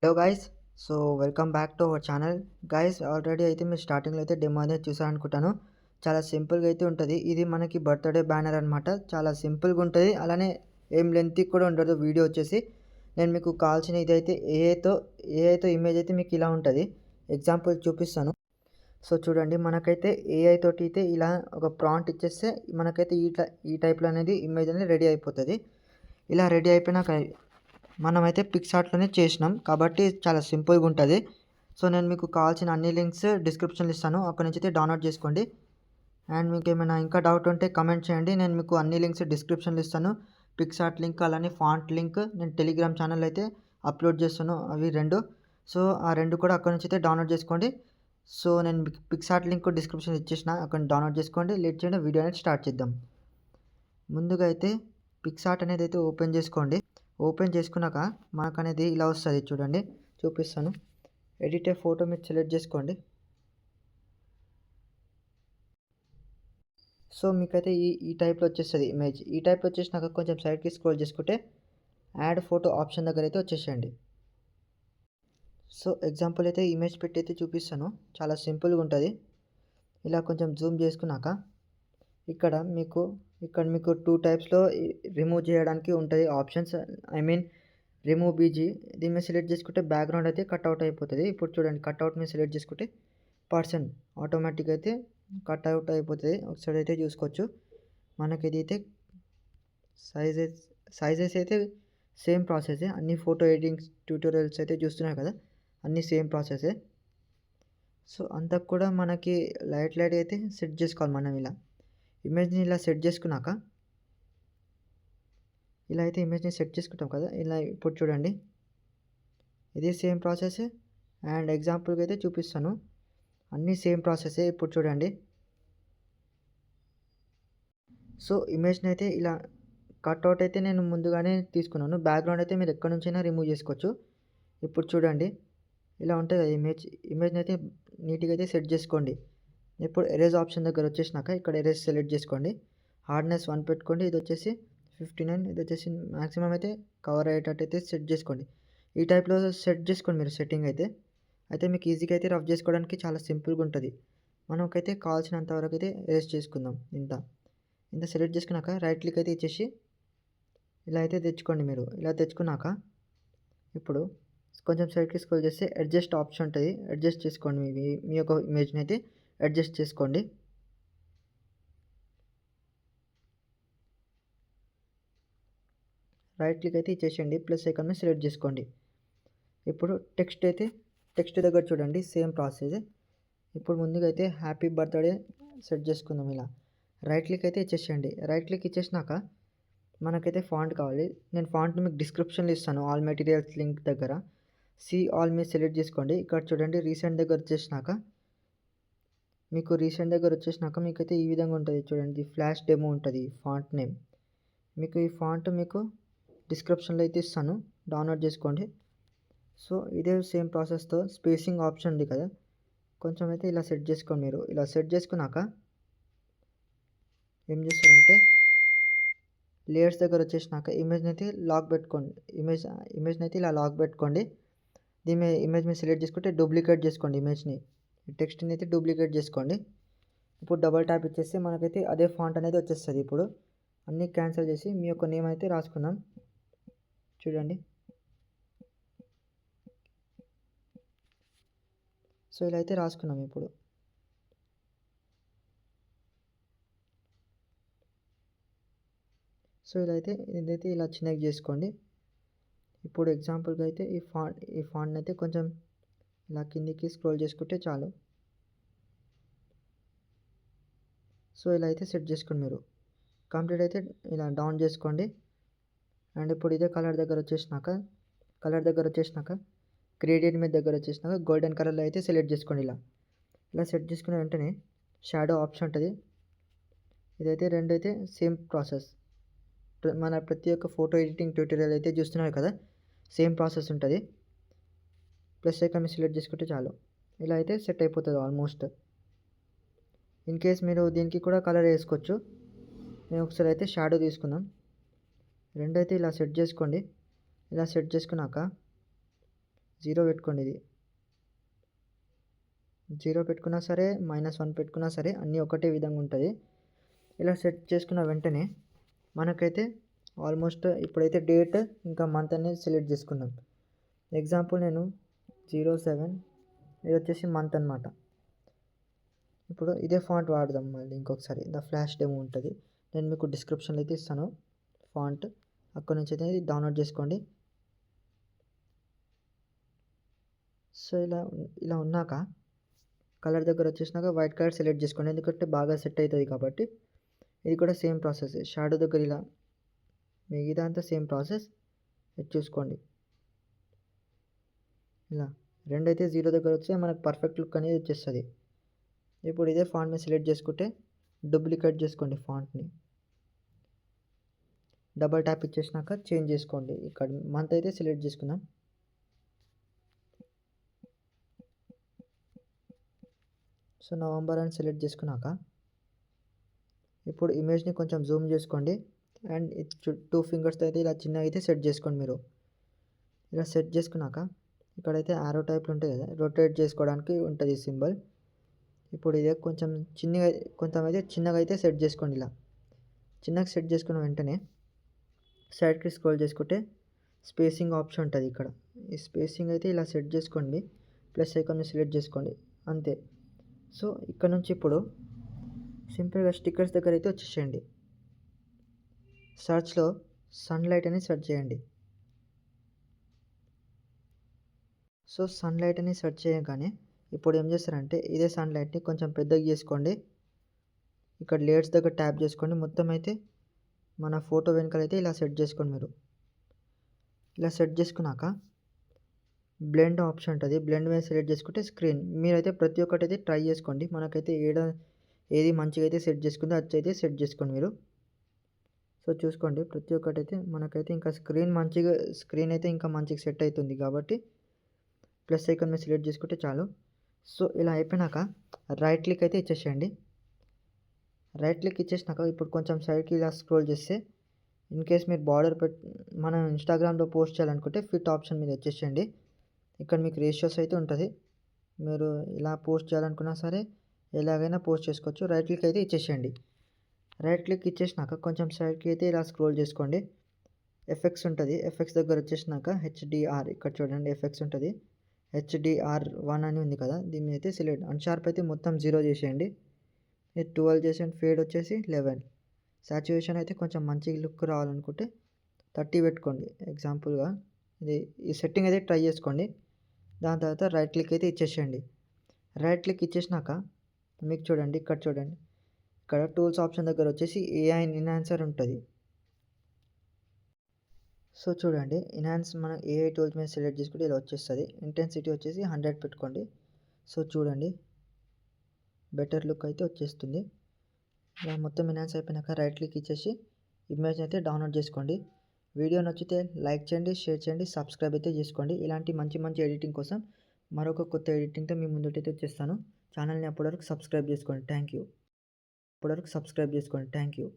Hello guys. So welcome back to our channel. Guys already అయితే మీరు స్టార్టింగ్లో అయితే డెమో అనేది చూసారనుకుంటాను. చాలా సింపుల్గా అయితే ఉంటుంది. ఇది మనకి బర్త్డే బ్యానర్ అనమాట. చాలా సింపుల్గా ఉంటుంది. అలానే ఏం లెంత్ కూడా ఉండదు. వీడియో వచ్చేసి నేను మీకు కావాల్సిన ఇదైతే ఏఐతో ఇమేజ్ అయితే మీకు ఇలా ఉంటుంది. ఎగ్జాంపుల్ చూపిస్తాను. సో చూడండి, మనకైతే ఏఐ తోటి అయితే ఇలా ఒక ప్రాంప్ట్ ఇచ్చేస్తే మనకైతే ఈ టైప్లో అనేది ఇమేజ్ అనేది రెడీ అయిపోతుంది. ఇలా రెడీ అయిపోయినాక మనమైతే పిక్సార్ట్లోనే చేసినాం కాబట్టి చాలా సింపుల్గా ఉంటుంది. సో నేను మీకు కావాల్సిన అన్ని లింక్స్ డిస్క్రిప్షన్లో ఇస్తాను, అక్కడ నుంచి అయితే డౌన్లోడ్ చేసుకోండి. అండ్ మీకు ఏమైనా ఇంకా డౌట్ ఉంటే కమెంట్ చేయండి, నేను మీకు అన్ని లింక్స్ డిస్క్రిప్షన్లో ఇస్తాను. పిక్సార్ట్ లింక్ అలానే ఫాంట్ లింక్ నేను టెలిగ్రామ్ ఛానల్ అయితే అప్లోడ్ చేస్తాను, అవి రెండు. సో ఆ రెండు కూడా అక్కడ నుంచి అయితే డౌన్లోడ్ చేసుకోండి. సో నేను పిక్సార్ట్ లింక్ డిస్క్రిప్షన్ ఇచ్చేసిన, అక్కడ డౌన్లోడ్ చేసుకోండి. లేట్ చేయండి, వీడియో అనేది స్టార్ట్ చేద్దాం. ముందుగా అయితే పిక్సార్ట్ అనేది అయితే ఓపెన్ చేసుకోండి. ఓపెన్ చేసుకున్నాక మనకు అనేది ఇలా వస్తుంది చూడండి, చూపిస్తాను. ఎడిట్ ఏ ఫోటో మీరు సెలెక్ట్ చేసుకోండి. సో మీకైతే ఈ టైప్లో వచ్చేస్తుంది ఇమేజ్. ఈ టైప్లో వచ్చేసినాక కొంచెం సైడ్కి స్క్రోల్ చేసుకుంటే యాడ్ ఫోటో ఆప్షన్ దగ్గర అయితే వచ్చేసేయండి. సో ఎగ్జాంపుల్ అయితే ఇమేజ్ పెట్టి అయితే చూపిస్తాను. చాలా సింపుల్గా ఉంటుంది. ఇలా కొంచెం జూమ్ చేసుకున్నాక ఇక్కడ మీకు 2 టైప్స్లో రిమూవ్ చేయడానికి ఉంటుంది options. I mean remove BG, దీని మీద సెలెక్ట్ చేసుకుంటే బ్యాక్గ్రౌండ్ అయితే కట్అవుట్ అయిపోతుంది. ఇప్పుడు చూడండి, కట్అవుట్ మీద సెలెక్ట్ చేసుకుంటే పర్సన్ ఆటోమేటిక్ అయితే కట్అవుట్ అయిపోతుంది. ఒకసారి అయితే చూసుకోవచ్చు. మనకి ఇది అయితే సైజెస్ అయితే సేమ్ ప్రాసెసే. అన్ని ఫోటో ఎడిటింగ్ ట్యూటోరియల్స్ అయితే చూస్తున్నారు కదా, అన్నీ సేమ్ ప్రాసెసే. సో అంతకు కూడా మనకి లైట్ అయితే సెట్ చేసుకోవాలి. మనం ఇలా ఇమేజ్ని ఇలా సెట్ చేసుకున్నాక ఇలా అయితే ఇమేజ్ని సెట్ చేసుకుంటాం కదా. ఇలా ఇప్పుడు చూడండి, ఇది సేమ్ ప్రాసెస్. అండ్ ఎగ్జాంపుల్గా అయితే చూపిస్తాను, అన్నీ సేమ్ ప్రాసెసే. ఇప్పుడు చూడండి, సో ఇమేజ్ని అయితే ఇలా కట్అవుట్ అయితే నేను ముందుగానే తీసుకున్నాను. బ్యాక్గ్రౌండ్ అయితే మీరు ఎక్కడి నుంచైనా రిమూవ్ చేసుకోవచ్చు. ఇప్పుడు చూడండి, ఇలా ఉంటుంది ఇమేజ్ని అయితే నీట్గా అయితే సెట్ చేసుకోండి. ఇప్పుడు ఎరేజ్ ఆప్షన్ దగ్గర వచ్చేసినాక ఇక్కడ ఎరేజ్ సెలెక్ట్ చేసుకోండి. హార్డ్నెస్ 1 పెట్టుకోండి. ఇది వచ్చేసి 59, ఇది వచ్చేసి మ్యాక్సిమం అయితే కవర్ అయ్యేటట్టు అయితే సెట్ చేసుకోండి. ఈ టైప్లో సెట్ చేసుకోండి మీరు సెట్టింగ్ అయితే మీకు ఈజీగా అయితే రఫ్ చేసుకోవడానికి చాలా సింపుల్గా ఉంటుంది. మనకైతే కావాల్సినంత వరకు అయితే ఎరేజ్ చేసుకుందాం. ఇంత సెలెక్ట్ చేసుకున్నాక రైట్ క్లిక్ అయితే ఇచ్చేసి ఇలా అయితే తెచ్చుకోండి. మీరు ఇలా తెచ్చుకున్నాక ఇప్పుడు కొంచెం సైడ్కి స్క్రోల్ చేస్తే అడ్జస్ట్ ఆప్షన్ ఉంటుంది, అడ్జస్ట్ చేసుకోండి. మీ యొక్క ఇమేజ్ని అయితే అడ్జస్ట్ చేసుకోండి. రైట్ క్లిక్ అయితే ఇచ్చేసేయండి, ప్లస్ ఐకాన్ మీద సెలెక్ట్ చేసుకోండి. ఇప్పుడు టెక్స్ట్ దగ్గర చూడండి, సేమ్ ప్రాసెస్. ఇప్పుడు ముందుగా అయితే హ్యాపీ బర్త్డే సెట్ చేసుకుందాం. ఇలా రైట్ క్లిక్ అయితే ఇచ్చేసేయండి. రైట్ క్లిక్ ఇచ్చేసినాక మనకైతే ఫాంట్ కావాలి. నేను ఫాంట్ని మీకు డిస్క్రిప్షన్లో ఇస్తాను, ఆల్ మెటీరియల్స్ లింక్ దగ్గర. ఆల్ మీద సెలెక్ట్ చేసుకోండి. ఇక్కడ చూడండి, రీసెంట్ దగ్గర వచ్చేసినాక మీకైతే ఈ విధంగా ఉంటుంది చూడండి, ఫ్లాష్ డెమో ఉంటుంది ఫాంట్ నేమ్. మీకు ఈ ఫాంట్ మీకు డిస్క్రిప్షన్లో అయితే ఇస్తాను, డౌన్లోడ్ చేసుకోండి. సో ఇదే సేమ్ ప్రాసెస్తో స్పేసింగ్ ఆప్షన్ ఉంది కదా, కొంచెం అయితే ఇలా సెట్ చేసుకోండి. మీరు ఇలా సెట్ చేసుకున్నాక ఏం చేస్తారంటే లేయర్స్ దగ్గర వచ్చేసినాక ఇమేజ్ని అయితే లాక్ పెట్టుకోండి. ఇమేజ్ని అయితే ఇలా లాక్ పెట్టుకోండి. ఇమేజ్ మీద సెలెక్ట్ చేసుకుంటే డూప్లికేట్ చేసుకోండి ఇమేజ్ని. టెక్స్ట్ని అయితే డూప్లికేట్ చేసుకోండి. ఇప్పుడు డబల్ ట్యాప్ ఇచ్చేస్తే మనకైతే అదే ఫాంట్ అనేది వచ్చేస్తుంది. ఇప్పుడు అన్నీ క్యాన్సిల్ చేసి మీ యొక్క నేమ్ అయితే రాసుకుందాం. చూడండి, సో ఇలా అయితే రాసుకున్నాం. ఇప్పుడు సో ఇదైతే ఇలా చిన్నగా చేసుకోండి. ఇప్పుడు ఎగ్జాంపుల్గా అయితే ఈ ఫాంట్ని అయితే కొంచెం ఇలా కిందికి స్క్రోల్ చేసుకుంటే చాలు. సో ఇలా అయితే సెట్ చేసుకోండి. మీరు కంప్లీట్ అయితే ఇలా డౌన్ చేసుకోండి. అండ్ ఇప్పుడు ఇదే కలర్ దగ్గర వచ్చేసినాక గ్రేడియంట్ మీద దగ్గర వచ్చేసినాక గోల్డెన్ కలర్లో అయితే సెలెక్ట్ చేసుకోండి. ఇలా సెట్ చేసుకున్న వెంటనే షాడో ఆప్షన్ ఉంటుంది. ఇదైతే రెండు అయితే సేమ్ ప్రాసెస్. మన ప్రతి ఒక్క ఫోటో ఎడిటింగ్ ట్యూటోరియల్ అయితే చూస్తున్నారు కదా, సేమ్ ప్రాసెస్ ఉంటుంది. ప్లస్ ఐకాన్ సెలెక్ట్ చేసుకుంటే చాలు, ఇలా అయితే సెట్ అయిపోతుంది ఆల్మోస్ట్. ఇన్ కేస్ మీరు దీనికి కూడా కలర్ వేసుకోవచ్చు. మేము ఒకసారి అయితే షాడో తీసుకుందాం. రెండు అయితే ఇలా సెట్ చేసుకోండి. ఇలా సెట్ చేసుకున్నాక 0 పెట్టుకోండి. ఇది 0 పెట్టుకున్నా సరే, -1 పెట్టుకున్నా సరే అన్నీ ఒకటే విధంగా ఉంటుంది. ఇలా సెట్ చేసుకున్న వెంటనే మనకైతే ఆల్మోస్ట్ ఇప్పుడైతే డేట్ ఇంకా మంత్ అనేది సెలెక్ట్ చేసుకున్నాం. ఎగ్జాంపుల్ నేను 07 ఇది వచ్చేసి మంత్ అనమాట. ఇప్పుడు ఇదే ఫాంట్ వాడదాం మళ్ళీ ఇంకొకసారి. ద ఫ్లాష్ డెమో ఉంటుంది. నేను మీకు డిస్క్రిప్షన్లో అయితే ఇస్తాను ఫాంట్. అక్కడ నుంచి అయితే డౌన్లోడ్ చేసుకోండి. సో ఇలా ఉన్నాక కలర్ దగ్గర వచ్చేసినాక వైట్ కలర్ సెలెక్ట్ చేసుకోండి. ఎందుకంటే బాగా సెట్ అవుతుంది కాబట్టి. ఇది కూడా సేమ్ ప్రాసెస్. షాడో దగ్గర ఇలా మిగతా అంతా సేమ్ ప్రాసెస్. ఇది చూసుకోండి. ఇలా రెండైతే 0 దగ్గర వస్తే మనకు పర్ఫెక్ట్ లుక్ అనేది వచ్చేస్తుంది. ఇప్పుడు ఇదే ఫాంట్ మీద సెలెక్ట్ చేసుకుంటే డూప్లికేట్ చేసుకోండి ఫాంట్ని. డబల్ ట్యాప్ ఇచ్చేసినాక చేంజ్ చేసుకోండి. ఇక్కడ మంత్ అయితే సెలెక్ట్ చేసుకుందాం. సో నవంబర్ అని సెలెక్ట్ చేసుకున్నాక ఇప్పుడు ఇమేజ్ని కొంచెం జూమ్ చేసుకోండి. అండ్ 2 ఫింగర్స్తో అయితే ఇలా చిన్నగా అయితే సెట్ చేసుకోండి మీరు. ఇలా సెట్ చేసుకున్నాక ఇక్కడైతే ఆరో టైప్లు ఉంటాయి కదా, రొటేట్ చేసుకోవడానికి ఉంటుంది సింబల్. ఇప్పుడు ఇదే కొంచెం చిన్నగా అయితే సెట్ చేసుకోండి. ఇలా చిన్నగా సెట్ చేసుకున్న వెంటనే సైడ్కి స్క్రోల్ చేసుకుంటే స్పేసింగ్ ఆప్షన్ ఉంటుంది ఇక్కడ. ఈ స్పేసింగ్ అయితే ఇలా సెట్ చేసుకోండి. ప్లస్ ఐకాన్ని సెలెక్ట్ చేసుకోండి. అంతే. సో ఇక్కడ నుంచి ఇప్పుడు సింపుల్గా స్టిక్కర్స్ దగ్గర అయితే వచ్చేసేయండి. సర్చ్లో సన్లైట్ అని సెర్చ్ చేయండి. సో సన్లైట్ అని సెర్చ్ చేయగానే ఇప్పుడు ఏం చేస్తారంటే ఇదే సన్లైట్ని కొంచెం పెద్దగా చేసుకోండి. ఇక్కడ లేయర్స్ దగ్గర ట్యాప్ చేసుకోండి. మొత్తం అయితే మన ఫోటో వెనకాల అయితే ఇలా సెట్ చేసుకోండి మీరు. ఇలా సెట్ చేసుకున్నాక బ్లెండ్ ఆప్షన్ ఉంటుంది. బ్లెండ్ మీద సెలెక్ట్ చేసుకుంటే స్క్రీన్. మీరైతే ప్రతి ఒక్కటి అయితే ట్రై చేసుకోండి. మనకైతే ఏది మంచిగా అయితే సెట్ చేసుకుందో అది అయితే సెట్ చేసుకోండి మీరు. సో చూసుకోండి ప్రతి ఒక్కటి అయితే మనకైతే ఇంకా స్క్రీన్ అయితే ఇంకా మంచిగా సెట్ అవుతుంది కాబట్టి ప్లస్ ఐకాన్ మీద సెలెక్ట్ చేసుకుంటే చాలు. సో ఇలా అయిపోయినాక రైట్ క్లిక్ అయితే ఇచ్చేసేయండి. రైట్ క్లిక్ ఇచ్చేసినాక ఇప్పుడు కొంచెం సైడ్కి ఇలా స్క్రోల్ చేస్తే ఇన్ కేస్ మీరు బార్డర్ మనం ఇన్స్టాగ్రామ్లో పోస్ట్ చేయాలనుకుంటే ఫిట్ ఆప్షన్ మీద వచ్చేసేయండి. ఇక్కడ మీకు రేషియోస్ అయితే ఉంటుంది. మీరు ఇలా పోస్ట్ చేయాలనుకున్నా సరే ఎలాగైనా పోస్ట్ చేసుకోవచ్చు. రైట్ క్లిక్ అయితే ఇచ్చేసేయండి. రైట్ క్లిక్ ఇచ్చేసినాక కొంచెం సైడ్కి అయితే ఇలా స్క్రోల్ చేసుకోండి. ఎఫెక్ట్స్ ఉంటుంది. ఎఫెక్ట్స్ దగ్గర వచ్చేసినాక HDR ఇక్కడ చూడండి ఎఫెక్ట్స్ ఉంటుంది. HDR1 అని ఉంది కదా, దీన్ని అయితే సెలెక్ట్ అన్షార్ప్ అయితే మొత్తం 0 చేసేయండి. 12 చేసేయండి. ఫేడ్ వచ్చేసి 11. సాచురేషన్ అయితే కొంచెం మంచి లుక్ రావాలనుకుంటే 30 పెట్టుకోండి. ఎగ్జాంపుల్గా ఈ సెట్టింగ్ అయితే ట్రై చేసుకోండి. దాని తర్వాత రైట్ క్లిక్ అయితే ఇచ్చేసేయండి. రైట్ క్లిక్ ఇచ్చేసినాక మీకు చూడండి ఇక్కడ టూల్స్ ఆప్షన్ దగ్గర వచ్చేసి AI ఎన్హాన్సర్ ఉంటుంది. సో చూడండి మన AI టూల్స్ మీద సెలెక్ట్ చేసుకుంటే ఇలా వచ్చేస్తుంది. ఇంటెన్సిటీ వచ్చేసి 100 పెట్టుకోండి. సో చూడండి బెటర్ లుక్ అయితే వచ్చేస్తుంది. ఇలా మొత్తం ఎన్హాన్స్ అయిపోయినాక రైట్ క్లిక్ ఇచ్చేసి ఇమేజ్ అయితే డౌన్లోడ్ చేసుకోండి. వీడియో నచ్చితే లైక్ చేయండి, షేర్ చేయండి, సబ్స్క్రైబ్ అయితే చేసుకోండి. ఇలాంటి మంచి ఎడిటింగ్ కోసం మరొక కొత్త ఎడిటింగ్తో మీ ముందుకైతే వచ్చేస్తాను. ఛానల్ని అప్పటివరకు సబ్స్క్రైబ్ చేసుకోండి. Thank you.